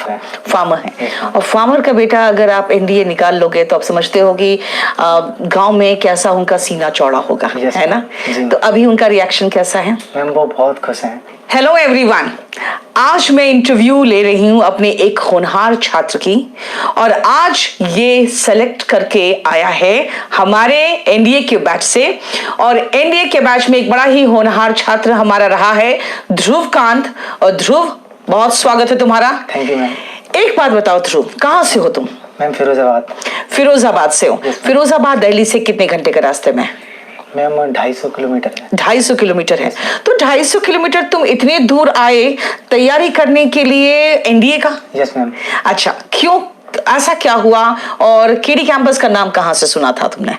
Farmer है। और farmer का बेटा अगर आप एनडीए निकाल लोगे तो आप समझते हो कि गांव में कैसा उनका सीना चौड़ा होगा, है ना? तो अभी उनका रिएक्शन कैसा है? मैम वो बहुत खुश हैं। हेलो एवरीवन, आज मैं इंटरव्यू ले रही हूं अपने एक होनहार छात्र की, और आज ये सेलेक्ट करके आया है हमारे एनडीए के बैच से। और एनडीए के बैच में एक बड़ा ही होनहार छात्र हमारा रहा है ध्रुव कांत। और ध्रुव, बहुत स्वागत है तुम्हारा। Thank you ma'am. एक बात बताओ ध्रुव, कहाँ से हो तुम? मैम फिरोजाबाद। फिरोजाबाद से हो? फिरोजाबाद दिल्ली से कितने घंटे के रास्ते में? मैम 250 किलोमीटर है। 250 किलोमीटर है। तो 250 किलोमीटर तुम इतने दूर आए तैयारी करने के लिए एनडीए का? Yes ma'am. अच्छा, क्यों, ऐसा क्या हुआ? और केडी कैंपस का नाम कहाँ से सुना था तुमने?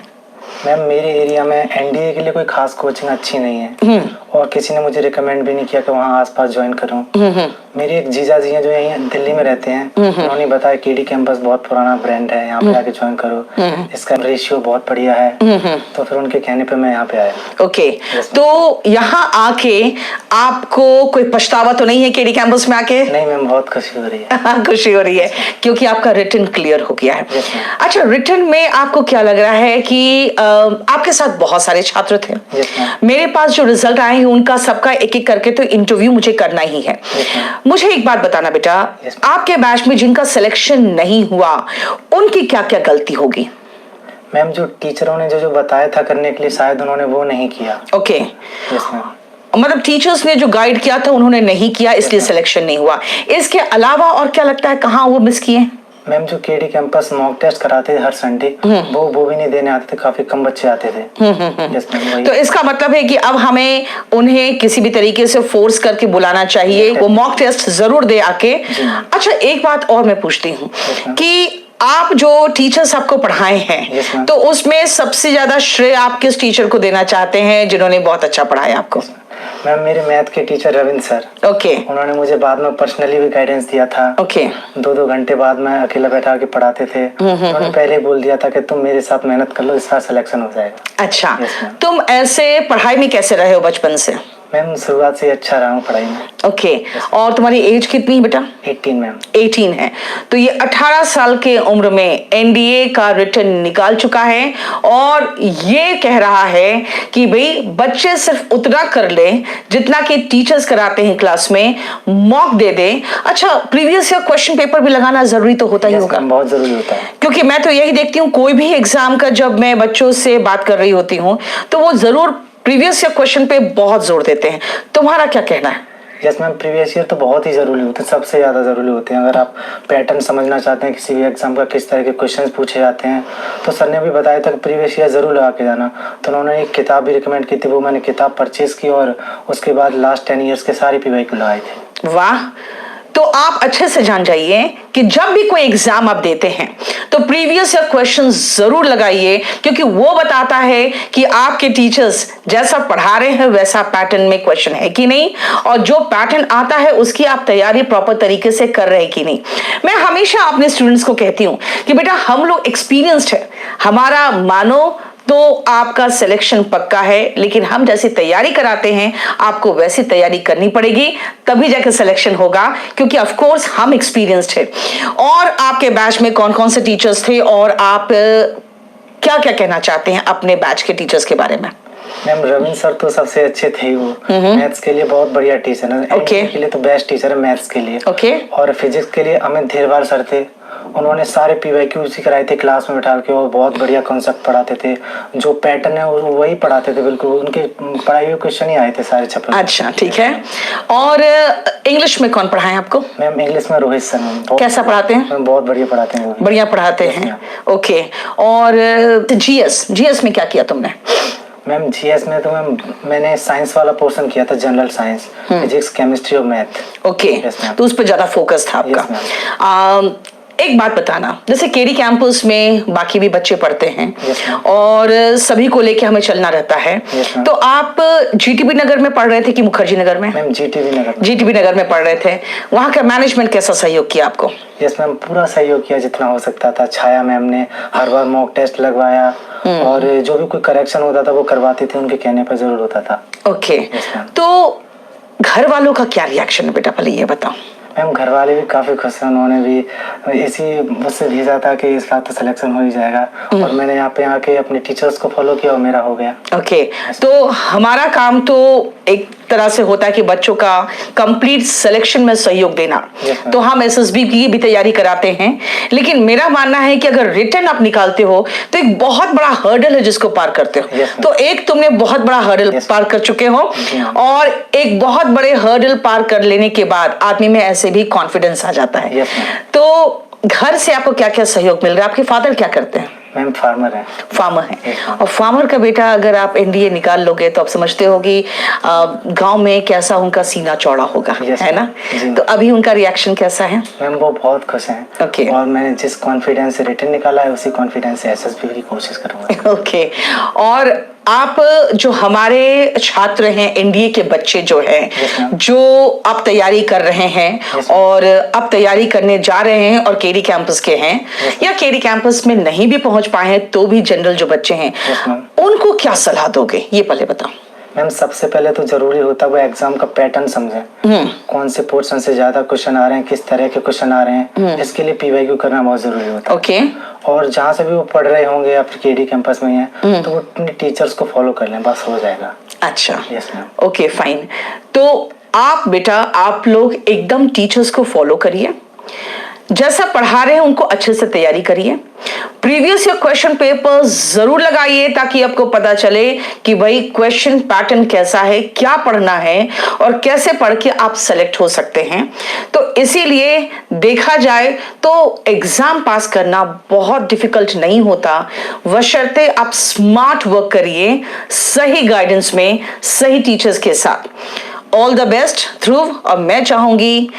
मैम मेरे एरिया में एनडीए के लिए कोई खास कोचिंग अच्छी नहीं है, और किसी ने मुझे रिकमेंड भी नहीं किया कि वहाँ आसपास ज्वाइन करूँ। मेरे एक जीजा जी हैं जो यहीं दिल्ली में रहते हैं, उन्होंने बताया केडी कैंपस बहुत पुराना ब्रांड है, यहाँ पे आके ज्वाइन करो, इसका रेशियो बहुत बढ़िया है। तो फिर उनके कहने पे मैं यहाँ पे आया। ओके, तो यहाँ आके आपको कोई पछतावा तो नहीं है केडी कैंपस में आके? नहीं मैम, बहुत खुशी हो रही है। खुशी हो रही है क्योंकि आपका रिटन क्लियर हो गया है। अच्छा, रिटन में आपको क्या लग रहा है कि आपके साथ बहुत सारे छात्र थे। मेरे पास जो रिजल्ट आए हैं उनका सबका एक एक करके तो इंटरव्यू मुझे करना ही है। मुझे एक बात बताना बेटा, आपके बैच में जिनका सिलेक्शन नहीं हुआ उनकी क्या क्या गलती होगी? मैम जो टीचरों ने जो बताया था करने के लिए, शायद उन्होंने वो नहीं किया। ओके, मतलब टीचर्स ने जो गाइड किया था उन्होंने नहीं किया, इसलिए सिलेक्शन नहीं हुआ। इसके अलावा और क्या लगता है कहाँ वो मिस किए? मैम जो केडी कैंपस मॉक टेस्ट कराते थे हर संडे, वो भी नहीं देने आते थे, काफी कम बच्चे आते थे। तो इसका मतलब है कि अब हमें उन्हें किसी भी तरीके से फोर्स करके बुलाना चाहिए, वो मॉक टेस्ट जरूर दे आके। अच्छा, एक बात और मैं पूछती हूँ कि आप जो टीचर्स आपको पढ़ाए हैं, तो उसमें सबसे ज्यादा श्रेय आप किस टीचर को देना चाहते हैं जिन्होंने बहुत अच्छा पढ़ाया आपको? मैम मेरे मैथ के टीचर रविंद्र सर। ओके। उन्होंने मुझे बाद में पर्सनली भी गाइडेंस दिया था। ओके। 2-2 घंटे बाद में अकेला बैठा के पढ़ाते थे। उन्होंने पहले बोल दिया था कि तुम मेरे साथ मेहनत कर लो, इसका सिलेक्शन हो जाएगा। अच्छा, तुम ऐसे पढ़ाई में कैसे रहे हो बचपन से? मैम शुरुआत से अच्छा रहा हूँ पढ़ाई में। ओके, और तुम्हारी एज कितनी बेटा? 18 मैम। 18 है। तो ये 18 साल के उम्र में एनडीए का रिटन निकाल चुका है और ये कह रहा है कि भाई बच्चे सिर्फ उतना कर ले जितना कि टीचर्स कराते हैं क्लास में, मॉक दे दे। अच्छा, प्रीवियस ईयर क्वेश्चन पेपर भी लगाना जरूरी तो होता ही होगा? बहुत जरूरी होता है, क्योंकि मैं तो यही देखती हूँ कोई भी एग्जाम का जब मैं बच्चों से बात कर रही होती हूँ तो वो जरूर प्रीवियस ईयर क्वेश्चन पे बहुत जोर देते हैं। तुम्हारा क्या कहना है? यस मैम, प्रीवियस ईयर तो बहुत ही जरूरी होते हैं, सबसे ज्यादा जरूरी होते हैं। अगर आप पैटर्न समझना चाहते हैं किसी भी एग्जाम का, किस तरह के क्वेश्चंस पूछे जाते हैं, तो सर ने भी बताया था कि प्रीवियस ईयर जरूर लगा के जाना। तो उन्होंने एक किताब भी रिकमेंड की थी, वो मैंने किताब परचेज की और उसके बाद लास्ट 10 ईयर्स के सारे PYQ लगाए थे। वाह! तो आप अच्छे से जान जाइए कि जब भी कोई एग्जाम आप देते हैं तो प्रीवियस ईयर क्वेश्चन जरूर लगाइए, क्योंकि वो बताता है कि आपके टीचर्स जैसा पढ़ा रहे हैं वैसा पैटर्न में क्वेश्चन है कि नहीं, और जो पैटर्न आता है उसकी आप तैयारी प्रॉपर तरीके से कर रहे हैं कि नहीं। मैं हमेशा अपने स्टूडेंट्स को कहती हूं कि बेटा हम लोग एक्सपीरियंस्ड है, हमारा मानो तो आपका सिलेक्शन पक्का है, लेकिन हम जैसी तैयारी कराते हैं आपको वैसी तैयारी करनी पड़ेगी, तभी जाकर सिलेक्शन होगा, क्योंकि ऑफ कोर्स हम एक्सपीरियंस्ड है। और आपके बैच में कौन कौन से टीचर्स थे और आप क्या क्या कहना चाहते हैं अपने बैच के टीचर्स के बारे में? मैम रविंद्र सर तो सबसे अच्छे थे, वो मैथ्स के लिए बहुत बढ़िया टीचर है। ओके। के लिए तो बेस्ट टीचर है मैथ्स के लिए। ओके। और फिजिक्स के लिए अमित धेरवाल सर थे, उन्होंने सारे PYQ उसी कराए थे क्लास में बैठा के, और बहुत बढ़िया कॉन्सेप्ट पढ़ाते थे, जो पैटर्न है वो वही पढ़ाते थे बिल्कुल, उनके पढ़ाई हुए क्वेश्चन ही आए थे सारे छपे। अच्छा, ठीक है। और इंग्लिश में कौन पढ़ाए आपको? मैम इंग्लिश में रोहित सर। मैम कैसा पढ़ाते हैं? बहुत बढ़िया पढ़ाते हैं। बढ़िया पढ़ाते हैं। ओके। और जीएस में क्या किया तुमने? मैम जीएस में तो मैंने साइंस वाला पोर्शन किया था, जनरल साइंस, फिजिक्स, केमिस्ट्री और मैथ। ओके, तो उस पर ज्यादा फोकस था आपका। एक बात बताना, जैसे केडी कैंपस में बाकी भी बच्चे पढ़ते हैं और सभी को लेके हमें चलना रहता है, तो आप जीटीबी नगर में पढ़ रहे थे कि मुखर्जी नगर में? मैम जीटीबी नगर में पढ़ रहे थे। वहाँ का मैनेजमेंट कैसा सहयोग किया आपको? यस मैम, पूरा सहयोग किया जितना हो सकता था। छाया मैम ने हर बार मॉक टेस्ट लगवाया और जो भी कोई करेक्शन होता था वो करवाते थे, उनके कहने पर जरूर होता था। ओके, तो घर वालों का क्या रिएक्शन है बेटा, पहले ये बताओ। मैम घर वाले भी काफ़ी खुश हैं, उन्होंने भी इसी मुझसे भेजा था कि इस बार तो सिलेक्शन हो ही जाएगा और मैंने यहाँ पे आके अपने टीचर्स को फॉलो किया और मेरा हो गया। ओके तो हमारा काम तो एक तरह से होता है कि बच्चों का कंप्लीट सिलेक्शन में सहयोग देना। तो हम एसएसबी की भी तैयारी कराते हैं, लेकिन मेरा मानना है कि अगर रिटर्न आप निकालते हो तो एक बहुत बड़ा हर्डल है जिसको पार करते हो। तो एक तुमने बहुत बड़ा हर्डल पार कर चुके हो और एक बहुत बड़े हर्डल पार कर लेने के बाद आदमी में ऐसे भी कॉन्फिडेंस आ जाता है। तो घर से आपको क्या क्या सहयोग मिल रहा है? आपके फादर क्या करते हैं? मैम फार्मर है। फार्मर है और फार्मर का बेटा अगर आप एनडीए निकाल लोगे तो आप समझते हो कि गांव में कैसा उनका सीना चौड़ा होगा, है ना? तो अभी उनका रिएक्शन कैसा है? मैम वो बहुत खुश हैं। ओके और मैंने जिस कॉन्फिडेंस से रिटर्न निकाला है उसी कॉन्फिडेंस से एसएसबी की कोशिश करूंगा। ओके और आप जो हमारे छात्र हैं, एनडीए के बच्चे जो हैं, जो आप तैयारी कर रहे हैं और अब तैयारी करने जा रहे हैं और केडी कैंपस के हैं या केडी कैंपस में नहीं भी पहुंच पाए हैं तो भी जनरल जो बच्चे हैं, उनको क्या सलाह दोगे ये पहले बताओ। मैम सबसे पहले तो जरूरी होता है वो एग्जाम का पैटर्न समझें, कौन से पोर्शन से ज्यादा क्वेश्चन आ रहे हैं, किस तरह के क्वेश्चन आ रहे हैं, इसके लिए पीवाईक्यू करना बहुत जरूरी होता है। ओके और जहाँ से भी वो पढ़ रहे होंगे या फिर केडी कैंपस में हैं तो वो अपने टीचर्स को फॉलो कर लें, बस हो जाएगा। अच्छा यस मैम। Okay fine. तो आप बेटा आप लोग एकदम टीचर्स को फॉलो करिए, जैसा पढ़ा रहे हैं उनको अच्छे से तैयारी करिए, प्रीवियस ईयर क्वेश्चन पेपर जरूर लगाइए ताकि आपको पता चले कि भाई क्वेश्चन पैटर्न कैसा है, क्या पढ़ना है और कैसे पढ़ के आप सेलेक्ट हो सकते हैं। तो इसीलिए देखा जाए तो एग्जाम पास करना बहुत डिफिकल्ट नहीं होता, बशर्ते आप स्मार्ट वर्क करिए सही गाइडेंस में, सही टीचर्स के साथ। ऑल द बेस्ट ध्रुव। और मैं चाहूंगी